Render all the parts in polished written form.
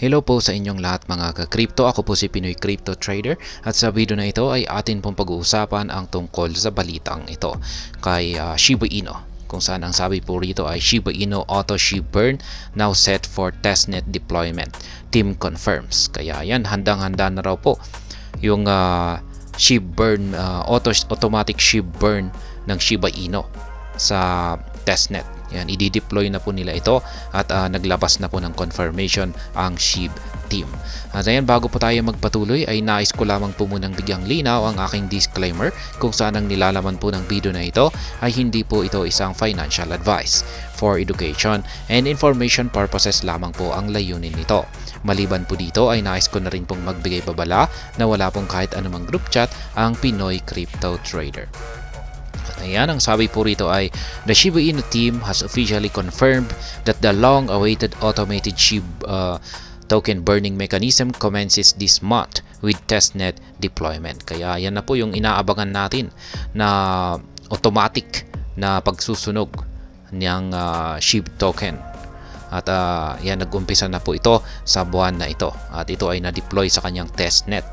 Hello po sa inyong lahat mga ka-crypto. Ako po si Pinoy Crypto Trader at sa video na ito ay atin pong pag-uusapan ang tungkol sa balitang ito kay Shiba Inu. Kung saan ang sabi po rito ay Shiba Inu Auto SHIB burn now set for testnet deployment. Team confirms. Kaya yan, handang-handa na raw po yung SHIB burn, automatic SHIB burn ng Shiba Inu sa testnet. Yan, i-deploy na po nila ito at naglabas na po ng confirmation ang SHIB team. At ayan, bago po tayo magpatuloy ay nais ko lamang po munang bigyang linaw ang aking disclaimer kung saan ang nilalaman po ng video na ito ay hindi po ito isang financial advice. For education and information purposes lamang po ang layunin nito. Maliban po dito ay nais ko na rin pong magbigay babala na wala pong kahit anumang group chat ang Pinoy Crypto Trader. Ayan, ang sabi po rito ay the Shiba Inu team has officially confirmed that the long-awaited automated SHIB token burning mechanism commences this month with testnet deployment. Kaya yan na po yung inaabangan natin na automatic na pagsusunog ng SHIB token. At yan, nag-umpisa na po ito sa buwan na ito at ito ay na-deploy sa kanyang testnet.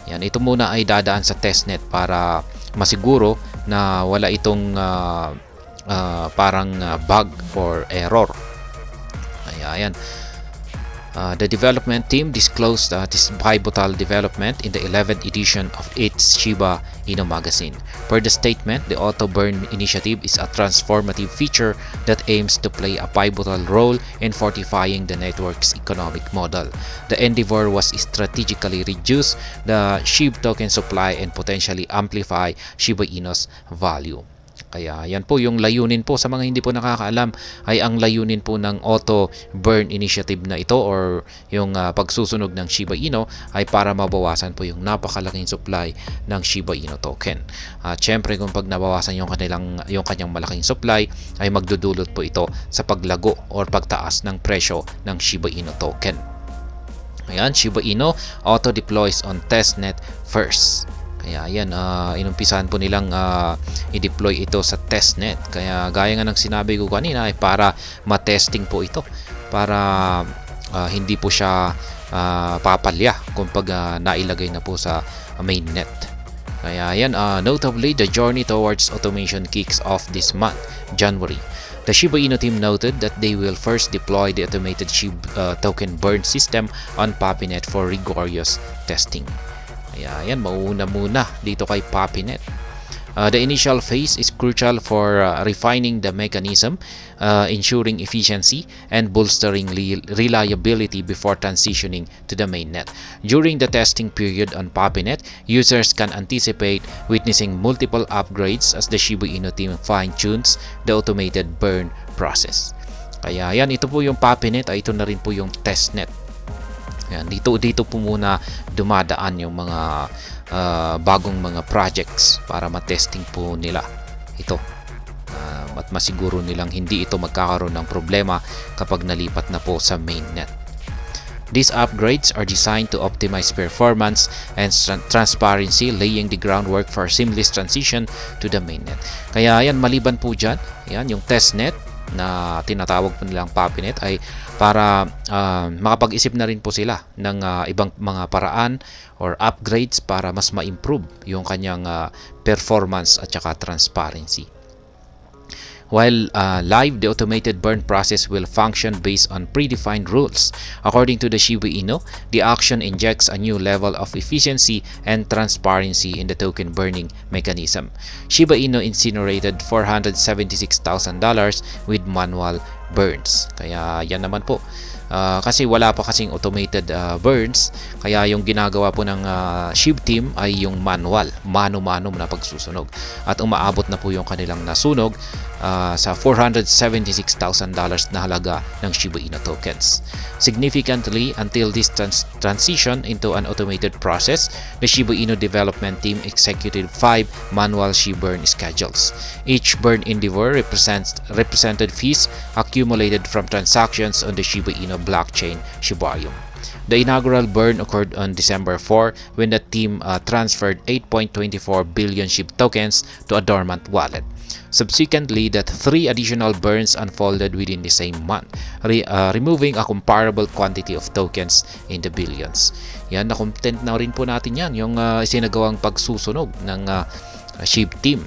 Yan, ito muna ay dadaan sa testnet para masiguro na wala itong parang bug or error. Ayan. The development team disclosed this pivotal development in the 11th edition of its Shiba Inu magazine. Per the statement, the Auto Burn initiative is a transformative feature that aims to play a pivotal role in fortifying the network's economic model. The endeavor was strategically reduce the SHIB token supply and potentially amplify Shiba Inu's value. Kaya yan po yung layunin po sa mga hindi po nakakaalam ay ang layunin po ng Auto Burn initiative na ito or yung pagsusunog ng Shiba Inu ay para mabawasan po yung napakalaking supply ng Shiba Inu token. At syempre kung pag nabawasan yung kanyang malaking supply ay magdudulot po ito sa paglago or pagtaas ng presyo ng Shiba Inu token. Ayan, Shiba Inu auto deploys on testnet first. Kaya yan, inumpisahan po nilang i-deploy ito sa testnet. Kaya gaya nga ng sinabi ko kanina ay para matesting po ito. Para hindi po siya papalya kung pag nailagay na po sa mainnet. Kaya yan, notably the journey towards automation kicks off this month, January. The Shiba Inu team noted that they will first deploy the automated SHIB token burn system on Papinet for rigorous testing. Ayan, mauuna muna dito kay Papinet. The initial phase is crucial for refining the mechanism, ensuring efficiency, and bolstering reliability before transitioning to the mainnet. During the testing period on Papinet, users can anticipate witnessing multiple upgrades as the Shiba Inu team fine-tunes the automated burn process. Kaya yan, ito po yung Papinet, ay ito na rin po yung testnet. Yan, dito po muna dumadaan yung mga bagong mga projects para matesting po nila ito at masiguro nilang hindi ito magkakaroon ng problema kapag nalipat na po sa mainnet. These upgrades are designed to optimize performance and transparency, laying the groundwork for seamless transition to the mainnet. Kaya yan, maliban po dyan, yan, yung testnet na tinatawag po nilang Papinet ay para makapag-isip na rin po sila ng ibang mga paraan or upgrades para mas ma-improve yung kanyang performance at saka transparency. While live, the automated burn process will function based on predefined rules. According to the Shiba Inu, the action injects a new level of efficiency and transparency in the token burning mechanism. Shiba Inu incinerated $476,000 with manual burns. Kaya yan naman po. Kasi wala pa kasing automated burns, kaya yung ginagawa po ng SHIB team ay yung manual, mano-mano na pagsusunog. At umaabot na po yung kanilang nasunog sa $476,000 na halaga ng Shiba Inu tokens. Significantly, until this transition into an automated process, the Shiba Inu development team executed 5 manual SHIB burn schedules. Each burn endeavor represented fees accumulated from transactions on the Shiba Inu blockchain Shibarium. The inaugural burn occurred on December 4 when the team transferred 8.24 billion SHIB tokens to a dormant wallet. Subsequently, that 3 additional burns unfolded within the same month, removing a comparable quantity of tokens in the billions. Yan, na-content na rin po natin yan, yung isinagawang pagsusunog ng SHIB team.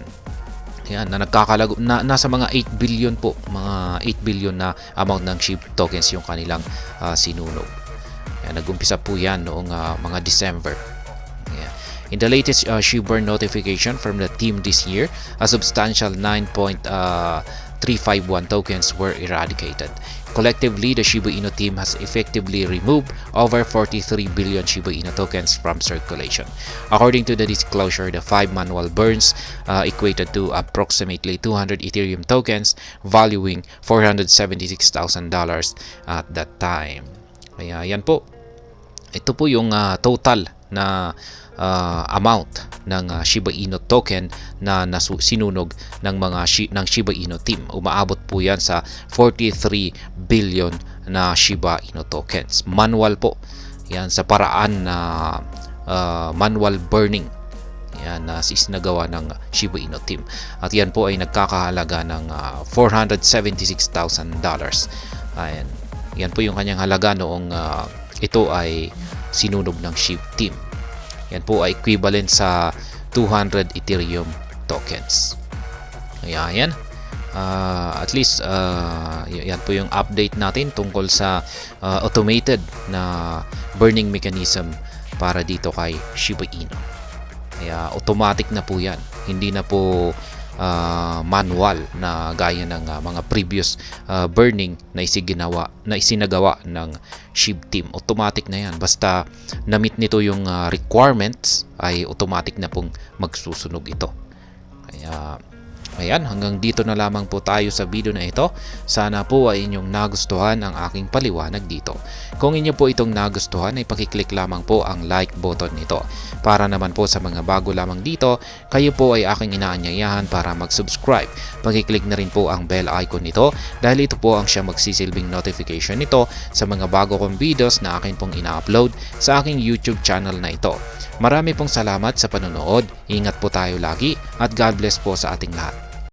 Yan, na nagkakalago na nasa mga 8 billion po, mga 8 billion na amount ng SHIB tokens yung kanilang sinunog. Yan, nag-umpisa po yan noong mga December. Yan. In the latest SHIB burn notification from the team this year, a substantial 9.351 tokens were eradicated. Collectively, the Shiba Inu team has effectively removed over 43 billion Shiba Inu tokens from circulation. According to the disclosure, the 5 manual burns equated to approximately 200 Ethereum tokens, valuing $476,000 at that time. Kaya yan po. Ito po yung total na amount ng Shiba Inu token na sinunog ng ng Shiba Inu team. Umaabot po yan sa 43 billion na Shiba Inu tokens. Manual po. Yan sa paraan na manual burning. Yan na isinagawa ng Shiba Inu team. At yan po ay nagkakahalaga ng $476,000. Ayan. Yan po yung kanyang halaga noong ito ay sinunog ng SHIB team. Yan po ay equivalent sa 200 Ethereum tokens. Kaya yan. At least yan po yung update natin tungkol sa automated na burning mechanism para dito kay Shiba Inu. Kaya automatic na po yan. Hindi na po manual na gaya ng mga previous burning na isinagawa ng SHIB team. Automatic na yan. Basta na-meet nito yung requirements ay automatic na pong magsusunog ito. Kaya ayan, hanggang dito na lamang po tayo sa video na ito. Sana po ay inyong nagustuhan ang aking paliwanag dito. Kung inyo po itong nagustuhan ay pakiclick lamang po ang like button nito. Para naman po sa mga bago lamang dito, kayo po ay aking inaanyayahan para mag-subscribe. Pakiclick na rin po ang bell icon nito dahil ito po ang siya magsisilbing notification nito sa mga bago kong videos na akin pong ina-upload sa aking YouTube channel na ito. Marami pong salamat sa panonood. Ingat po tayo lagi at God bless po sa ating lahat.